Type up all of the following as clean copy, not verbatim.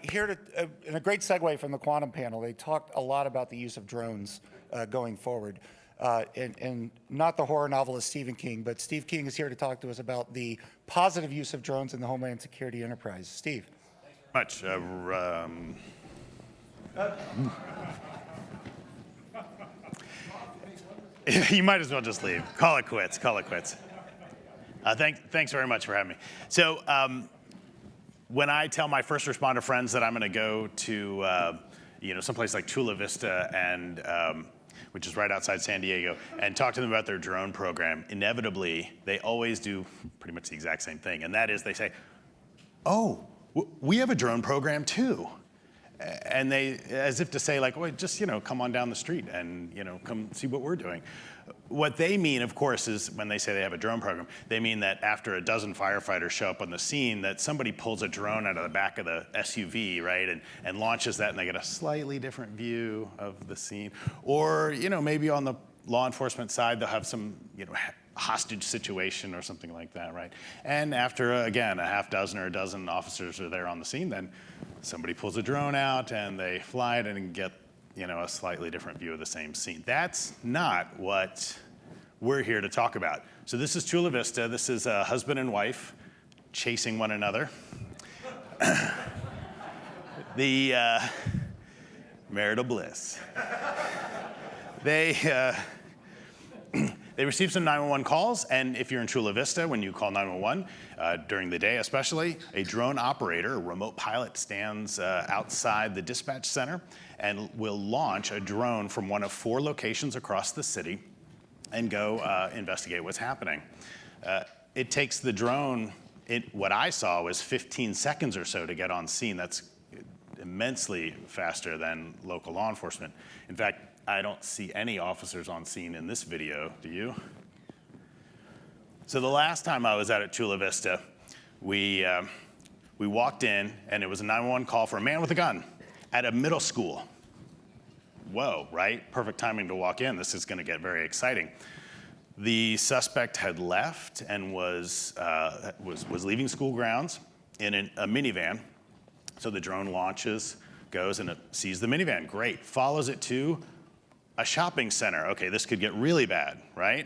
Here to, in a great segue from the quantum panel, they talked a lot about the use of drones going forward. And not the horror novelist Stephen King, but Steve King is here to talk to us about the positive use of drones in the Homeland Security enterprise. Steve. Much. You might as well just leave. Call it quits. Call it quits. Thanks very much for having me. So when I tell my first responder friends that I'm going to go to someplace like Chula, Vista, and which is right outside San Diego, and talk to them about their drone program, inevitably they always do pretty much the exact same thing, and that is they say, "Oh, we have a drone program too." And they, as if to say, like, well, just, come on down the street and, come see what we're doing. What they mean, of course, is when they say they have a drone program, they mean that after a dozen firefighters show up on the scene, that somebody pulls a drone out of the back of the SUV, right, and launches that, and they get a slightly different view of the scene. Or, maybe on the law enforcement side, they'll have some, hostage situation or something like that, right? And after, again, a half dozen or a dozen officers are there on the scene, then somebody pulls a drone out and they fly it and get, a slightly different view of the same scene. That's not what we're here to talk about. So this is Chula Vista. This is a husband and wife chasing one another. The marital bliss. They received some 911 calls, and if you're in Chula Vista, when you call 911, during the day especially, a drone operator, a remote pilot, stands outside the dispatch center and will launch a drone from one of 4 locations across the city and go investigate what's happening. It takes the drone, what I saw was 15 seconds or so to get on scene. That's immensely faster than local law enforcement. In fact, I don't see any officers on scene in this video, do you? So the last time I was out at Chula Vista, we walked in, and it was a 911 call for a man with a gun at a middle school. Whoa, right? Perfect timing to walk in. This is going to get very exciting. The suspect had left and was leaving school grounds in a minivan. So the drone launches, goes, and it sees the minivan. Great. Follows it to a shopping center. Okay, this could get really bad, right?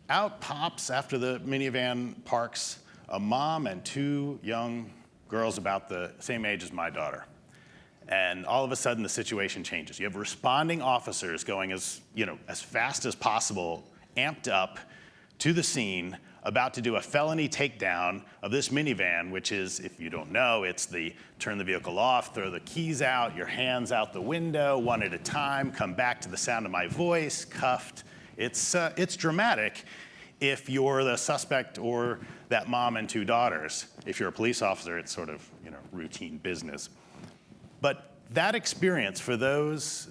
Out pops, after the minivan parks, a mom and 2 young girls about the same age as my daughter. And all of a sudden, the situation changes. You have responding officers going as fast as possible, amped up to the scene, about to do a felony takedown of this minivan, which is, if you don't know, it's the turn the vehicle off, throw the keys out, your hands out the window, one at a time, come back to the sound of my voice, cuffed. It's dramatic if you're the suspect or that mom and 2 daughters. If you're a police officer, it's sort of routine business. But that experience for those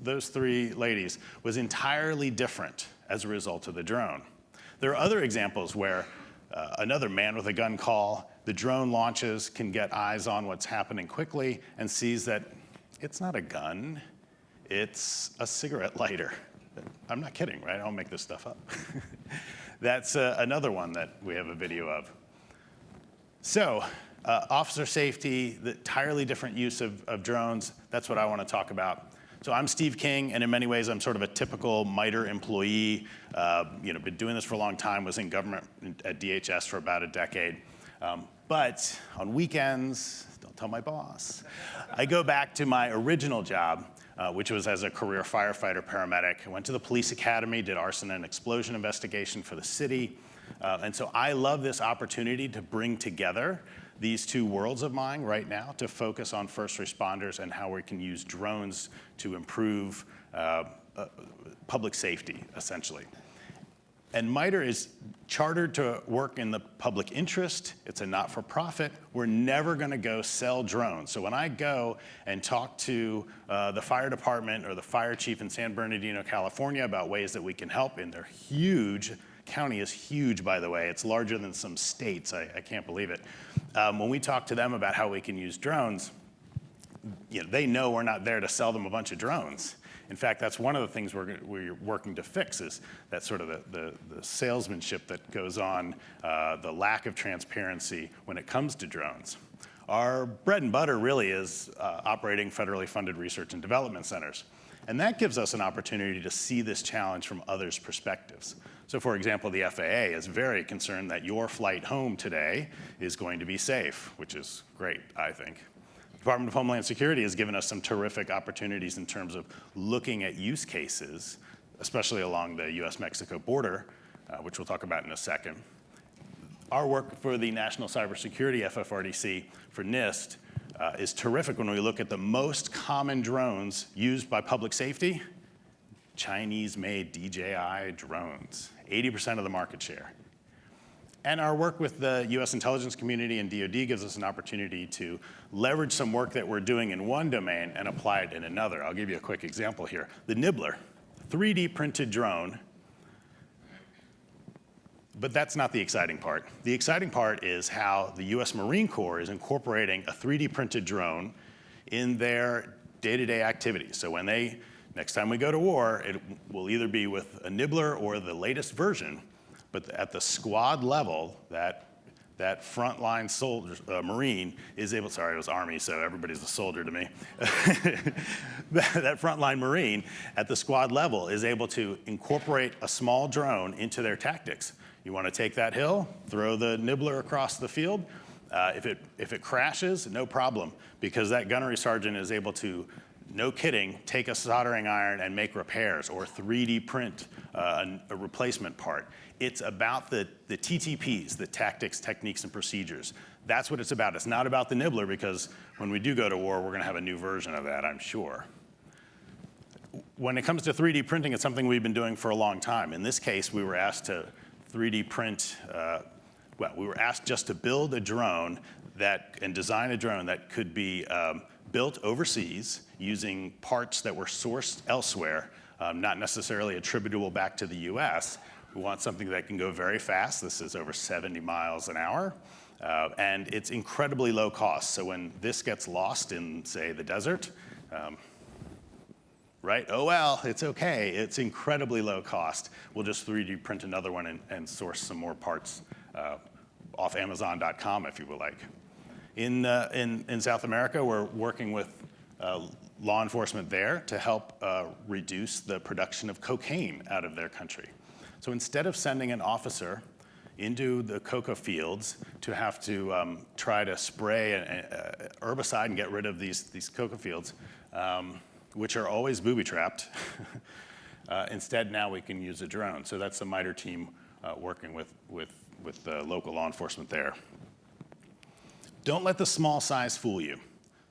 3 ladies was entirely different as a result of the drone. There are other examples where another man with a gun call, the drone launches, can get eyes on what's happening quickly and sees that it's not a gun, it's a cigarette lighter. I'm not kidding, right? I don't make this stuff up. That's another one that we have a video of. So, officer safety, the entirely different use of drones, that's what I want to talk about. So I'm Steve King, and in many ways, I'm sort of a typical MITRE employee. Been doing this for a long time, was in government at DHS for about a decade. But on weekends, don't tell my boss, I go back to my original job, which was as a career firefighter paramedic. I went to the police academy, did arson and explosion investigation for the city. And so I love this opportunity to bring together these 2 worlds of mine right now to focus on first responders and how we can use drones to improve public safety, essentially. And MITRE is chartered to work in the public interest. It's a not-for-profit. We're never going to go sell drones. So when I go and talk to the fire department or the fire chief in San Bernardino, California, about ways that we can help, and they're huge. County is huge, by the way. It's larger than some states. I can't believe it. When we talk to them about how we can use drones, they know we're not there to sell them a bunch of drones. In fact, that's one of the things we're working to fix, is that sort of the salesmanship that goes on, the lack of transparency when it comes to drones. Our bread and butter really is operating federally funded research and development centers. And that gives us an opportunity to see this challenge from others' perspectives. So for example, the FAA is very concerned that your flight home today is going to be safe, which is great, I think. The Department of Homeland Security has given us some terrific opportunities in terms of looking at use cases, especially along the US-Mexico border, which we'll talk about in a second. Our work for the National Cybersecurity FFRDC for NIST is terrific when we look at the most common drones used by public safety. Chinese-made DJI drones, 80% of the market share. And our work with the US intelligence community and DoD gives us an opportunity to leverage some work that we're doing in one domain and apply it in another. I'll give you a quick example here. The Nibbler, 3D printed drone. But that's not the exciting part. The exciting part is how the US Marine Corps is incorporating a 3D printed drone in their day-to-day activities. So when next time we go to war, it will either be with a Nibbler or the latest version, but at the squad level, that frontline soldier, Marine is able, sorry, it was Army, so everybody's a soldier to me. That frontline Marine at the squad level is able to incorporate a small drone into their tactics. You want to take that hill, throw the Nibbler across the field. If it crashes, no problem, because that gunnery sergeant is able to, no kidding, take a soldering iron and make repairs or 3D print a replacement part. It's about the TTPs, the tactics, techniques, and procedures. That's what it's about. It's not about the Nibbler, because when we do go to war, we're going to have a new version of that, I'm sure. When it comes to 3D printing, it's something we've been doing for a long time. In this case, we were asked to 3D print, we were asked just to build a drone and design a drone that could be built overseas using parts that were sourced elsewhere, not necessarily attributable back to the US. We want something that can go very fast. This is over 70 miles an hour. And it's incredibly low cost. So when this gets lost in, say, the desert, right? Oh, well, it's okay. It's incredibly low cost. We'll just 3D print another one and source some more parts off Amazon.com, if you would like. In South America, we're working with law enforcement there to help reduce the production of cocaine out of their country. So instead of sending an officer into the coca fields to have to try to spray an herbicide and get rid of these coca fields, which are always booby-trapped, instead now we can use a drone. So that's the MITRE team working with the local law enforcement there. Don't let the small size fool you.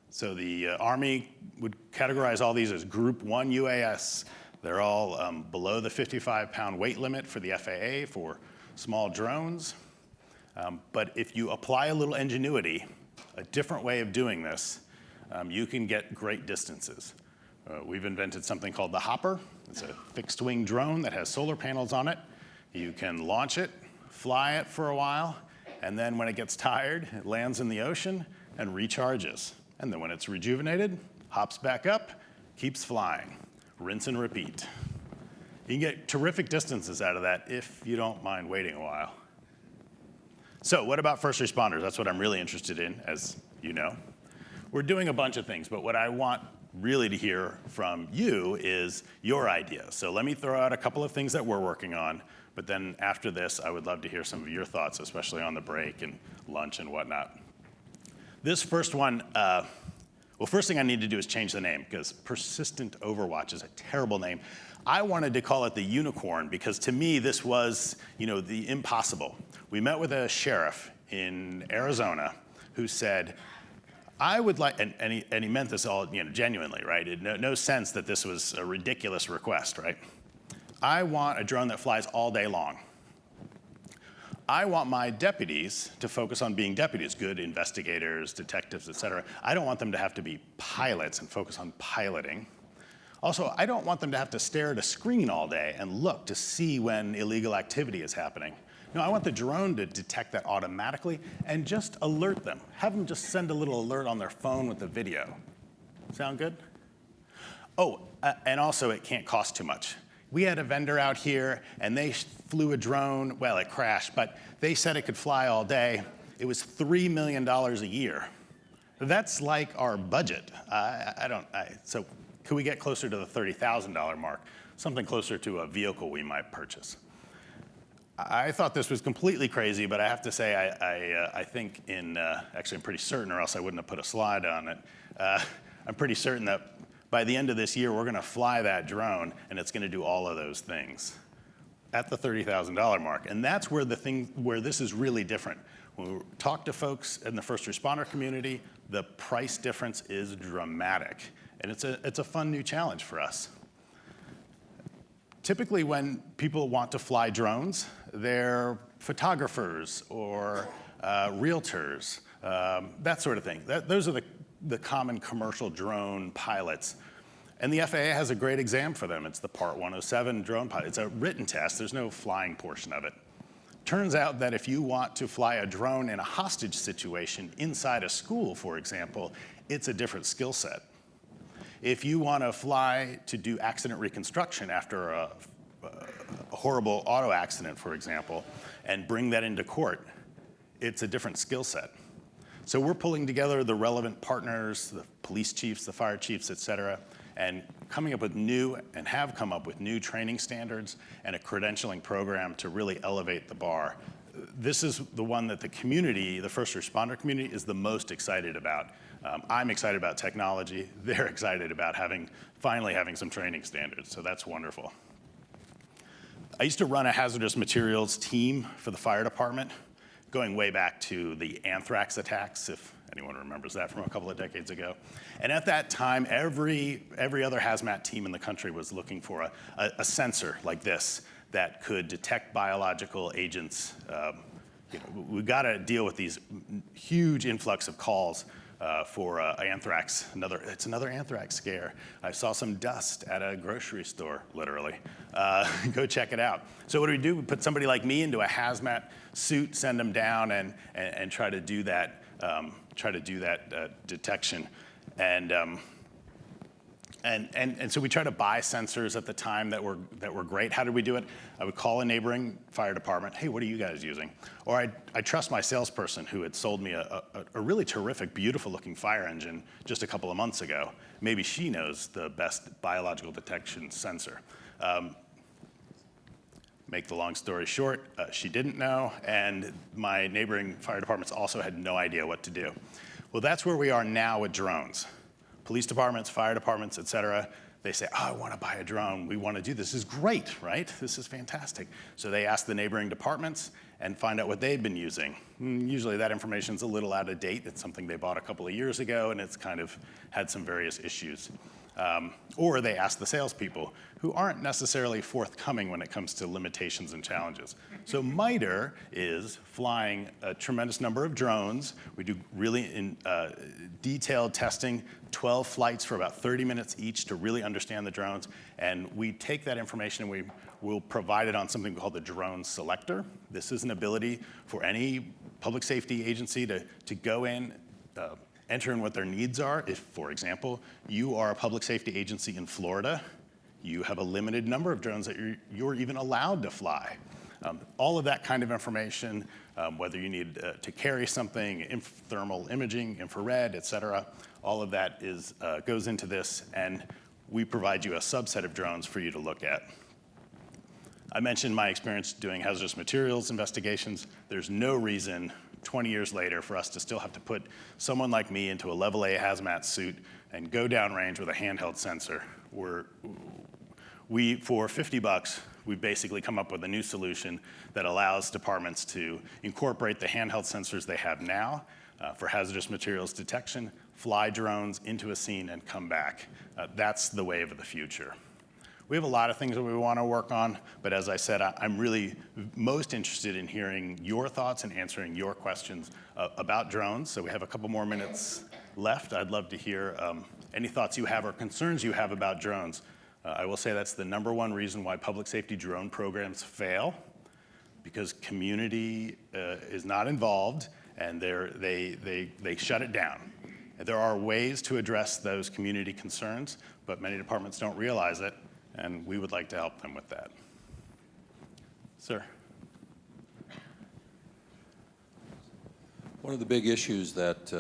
So the Army would categorize all these as Group 1 UAS. They're all below the 55-pound weight limit for the FAA for small drones. But if you apply a little ingenuity, a different way of doing this, you can get great distances. We've invented something called the Hopper. It's a fixed-wing drone that has solar panels on it. You can launch it, fly it for a while, and then when it gets tired, it lands in the ocean and recharges. And then when it's rejuvenated, hops back up, keeps flying. Rinse and repeat. You can get terrific distances out of that if you don't mind waiting a while. So what about first responders? That's what I'm really interested in, as you know. We're doing a bunch of things, but what I want really to hear from you is your ideas. So let me throw out a couple of things that we're working on, but then after this, I would love to hear some of your thoughts, especially on the break and lunch and whatnot. This first one, well, first thing I need to do is change the name, because Persistent Overwatch is a terrible name. I wanted to call it the unicorn, because to me, this was, the impossible. We met with a sheriff in Arizona who said, I would like, and he meant this all, genuinely, right? No sense that this was a ridiculous request, right? I want a drone that flies all day long. I want my deputies to focus on being deputies, good investigators, detectives, et cetera. I don't want them to have to be pilots and focus on piloting. Also, I don't want them to have to stare at a screen all day and look to see when illegal activity is happening. No, I want the drone to detect that automatically and just alert them. Have them just send a little alert on their phone with the video. Sound good? And also it can't cost too much. We had a vendor out here and they flew a drone, well, it crashed, but they said it could fly all day. It was $3 million a year. That's like our budget. So could we get closer to the $30,000 mark? Something closer to a vehicle we might purchase. I thought this was completely crazy, but I have to say I think actually I'm pretty certain, or else I wouldn't have put a slide on it. I'm pretty certain that by the end of this year, we're gonna fly that drone and it's gonna do all of those things at the $30,000 mark. And that's where where this is really different. When we talk to folks in the first responder community, the price difference is dramatic. And it's a fun new challenge for us. Typically when people want to fly drones, they're photographers or realtors, that sort of thing. Those are the common commercial drone pilots. And the FAA has a great exam for them. It's the Part 107 drone pilot. It's a written test. There's no flying portion of it. Turns out that if you want to fly a drone in a hostage situation inside a school, for example, it's a different skill set. If you want to fly to do accident reconstruction after a horrible auto accident, for example, and bring that into court, it's a different skill set. So we're pulling together the relevant partners, the police chiefs, the fire chiefs, et cetera, and coming up with have come up with new training standards and a credentialing program to really elevate the bar. This is the one that the community, the first responder community, is the most excited about. I'm excited about technology. They're excited about finally having some training standards, so that's wonderful. I used to run a hazardous materials team for the fire department, going way back to the anthrax attacks, if anyone remembers that from a couple of decades ago. And at that time, every other hazmat team in the country was looking for a sensor like this that could detect biological agents. We've got to deal with these huge influx of calls for anthrax. It's another anthrax scare. I saw some dust at a grocery store, literally. Go check it out. So what do? We put somebody like me into a hazmat suit, send them down, and try to do that. Detection. And so we try to buy sensors at the time that were great. How did we do it? I would call a neighboring fire department. Hey, what are you guys using? Or I trust my salesperson who had sold me a really terrific, beautiful looking fire engine just a couple of months ago. Maybe she knows the best biological detection sensor. Make the long story short, she didn't know, and my neighboring fire departments also had no idea what to do. Well, that's where we are now with drones. Police departments, fire departments, et cetera, they say, I want to buy a drone. We want to do this. This is great, right? This is fantastic. So they ask the neighboring departments and find out what they've been using. Usually that information's a little out of date. It's something they bought a couple of years ago, and it's kind of had some various issues. Or they ask the salespeople, who aren't necessarily forthcoming when it comes to limitations and challenges. So MITRE is flying a tremendous number of drones. We do really detailed testing, 12 flights for about 30 minutes each to really understand the drones. And we take that information and we'll provide it on something called the drone selector. This is an ability for any public safety agency to go in, enter in what their needs are. If, for example, you are a public safety agency in Florida, you have a limited number of drones that you're even allowed to fly. All of that kind of information, whether you need to carry something, thermal imaging, infrared, et cetera, all of that goes into this, and we provide you a subset of drones for you to look at. I mentioned my experience doing hazardous materials investigations. There's no reason 20 years later for us to still have to put someone like me into a level A hazmat suit and go downrange with a handheld sensor. For $50, we've basically come up with a new solution that allows departments to incorporate the handheld sensors they have now for hazardous materials detection, fly drones into a scene and come back. That's the wave of the future. We have a lot of things that we want to work on, but as I said, I'm really most interested in hearing your thoughts and answering your questions about drones. So we have a couple more minutes left. I'd love to hear any thoughts you have or concerns you have about drones. I will say that's the #1 reason why public safety drone programs fail, because community is not involved and they shut it down. There are ways to address those community concerns, but many departments don't realize it, and we would like to help them with that. Sir. One of the big issues that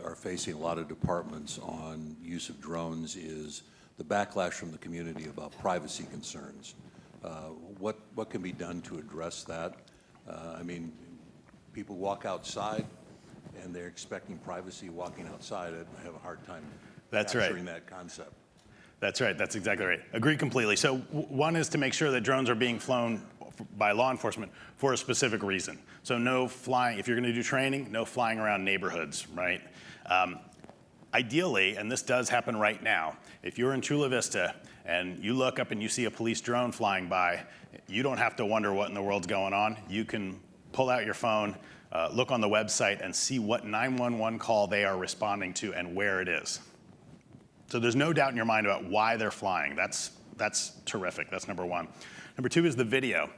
are facing a lot of departments on use of drones is the backlash from the community about privacy concerns. What can be done to address that? I mean, people walk outside and they're expecting privacy walking outside. I have a hard time capturing that concept. That's right. That's exactly right. Agree completely. So one is to make sure that drones are being flown by law enforcement for a specific reason. So no flying, if you're going to do training, no flying around neighborhoods, right? Ideally, and this does happen right now, if you're in Chula Vista and you look up and you see a police drone flying by, you don't have to wonder what in the world's going on. You can pull out your phone, look on the website, and see what 911 call they are responding to and where it is. So there's no doubt in your mind about why they're flying. That's terrific. That's number one. Number two is the video.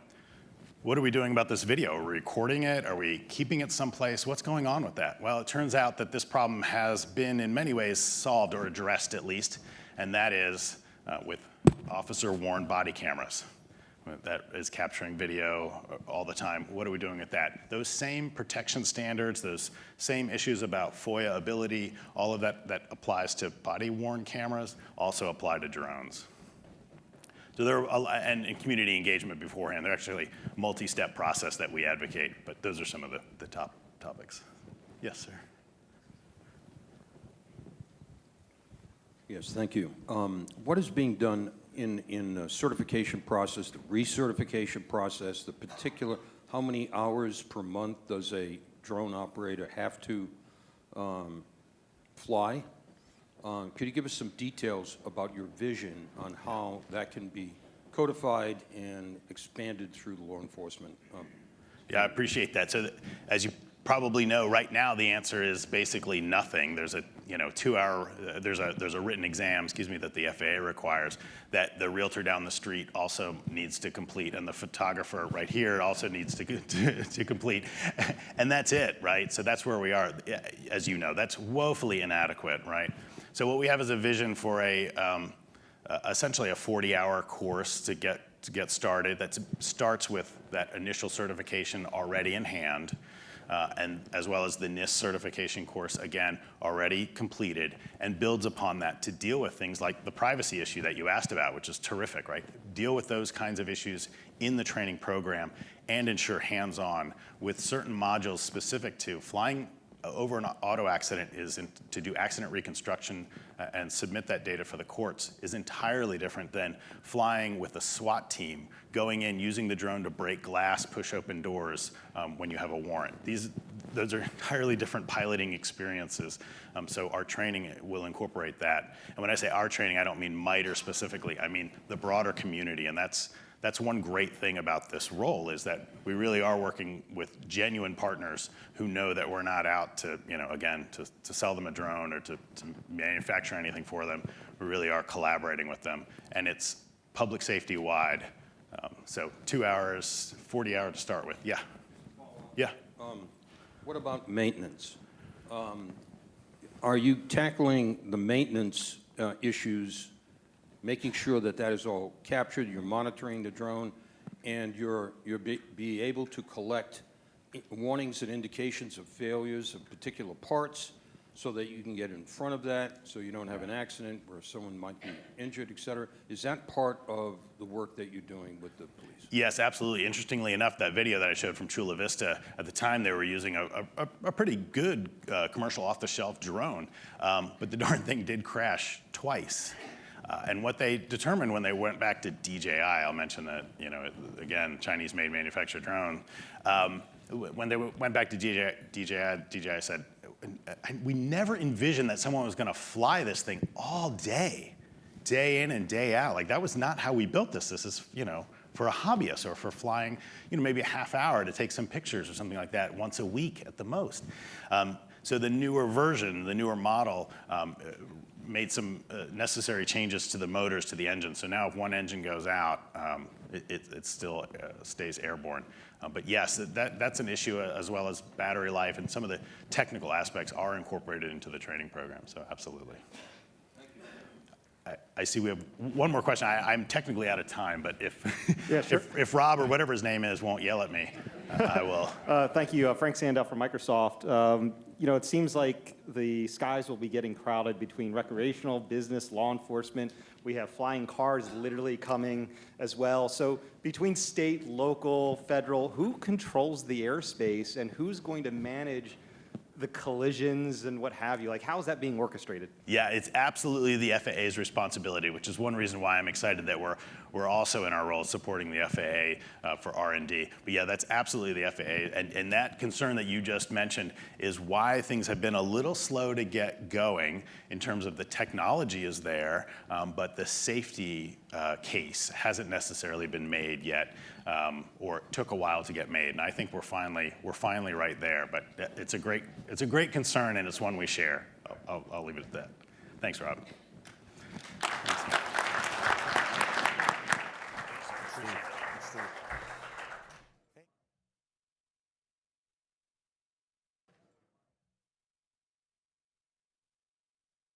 What are we doing about this video? Are we recording it? Are we keeping it someplace? What's going on with that? Well, it turns out that this problem has been in many ways solved or addressed at least, and that is with officer-worn body cameras. That is capturing video all the time. What are we doing with that? Those same protection standards, those same issues about FOIA ability, all of that applies to body-worn cameras, also apply to drones. So there are, and community engagement beforehand. They're actually a multi-step process that we advocate, but those are some of the top topics. Yes, sir. Yes, thank you. What is being done in the certification process, the recertification process, the particular, how many hours per month does a drone operator have to fly? Could you give us some details about your vision on how that can be codified and expanded through the law enforcement? Yeah, I appreciate that. So as you probably know, right now the answer is basically nothing. There's a 2-hour, there's a written exam, that the FAA requires that the realtor down the street also needs to complete, and the photographer right here also needs to complete, and that's it, right? So that's where we are. As you know, that's woefully inadequate, right? So what we have is a vision for essentially a 40-hour course to get started. That starts with that initial certification already in hand, and as well as the NIST certification course, again, already completed, and builds upon that to deal with things like the privacy issue that you asked about, which is terrific, right? Deal with those kinds of issues in the training program and ensure hands-on with certain modules specific to flying over an auto accident to do accident reconstruction and submit that data for the courts is entirely different than flying with a SWAT team, going in, using the drone to break glass, push open doors when you have a warrant. Those are entirely different piloting experiences. So our training will incorporate that. And when I say our training, I don't mean MITRE specifically, I mean the broader community. And that's one great thing about this role, is that we really are working with genuine partners who know that we're not out to, again, to sell them a drone or to manufacture anything for them. We really are collaborating with them, and it's public safety wide. So 2 hours, 40 hours to start with. Yeah. Yeah. What about maintenance? Are you tackling the maintenance issues, making sure that that is all captured, you're monitoring the drone, and you're be able to collect warnings and indications of failures of particular parts so that you can get in front of that, so you don't have an accident where someone might be injured, et cetera? Is that part of the work that you're doing with the police? Yes, absolutely. Interestingly enough, that video that I showed from Chula Vista, at the time they were using a pretty good commercial off-the-shelf drone, but the darn thing did crash twice. And what they determined when they went back to DJI, I'll mention that, again, Chinese-made manufactured drone, when they went back to DJI said, we never envisioned that someone was going to fly this thing all day in and day out. Like, that was not how we built this. This is, for a hobbyist or for flying, maybe a half hour to take some pictures or something like that once a week at the most. So the newer version, the newer model, made some necessary changes to the motors, to the engine. So now if one engine goes out, it still stays airborne. But yes, that's an issue, as well as battery life, and some of the technical aspects are incorporated into the training program, so absolutely. I see we have one more question. I'm technically out of time, but if, Yeah, sure. if Rob or whatever his name is won't yell at me, I will. Thank you. Frank Sandell from Microsoft. It seems like the skies will be getting crowded between recreational, business, law enforcement. We have flying cars literally coming as well. So between state, local, federal, who controls the airspace and who's going to manage the collisions and what have you? Like, how is that being orchestrated? Yeah, it's absolutely the FAA's responsibility, which is one reason why I'm excited that we're also in our role supporting the FAA for R&D. But yeah, that's absolutely the FAA. And that concern that you just mentioned is why things have been a little slow to get going in terms of the technology is there, but the safety case hasn't necessarily been made yet, or it took a while to get made. And I think we're finally right there. But it's a great concern, and it's one we share. I'll leave it at that. Thanks, Rob.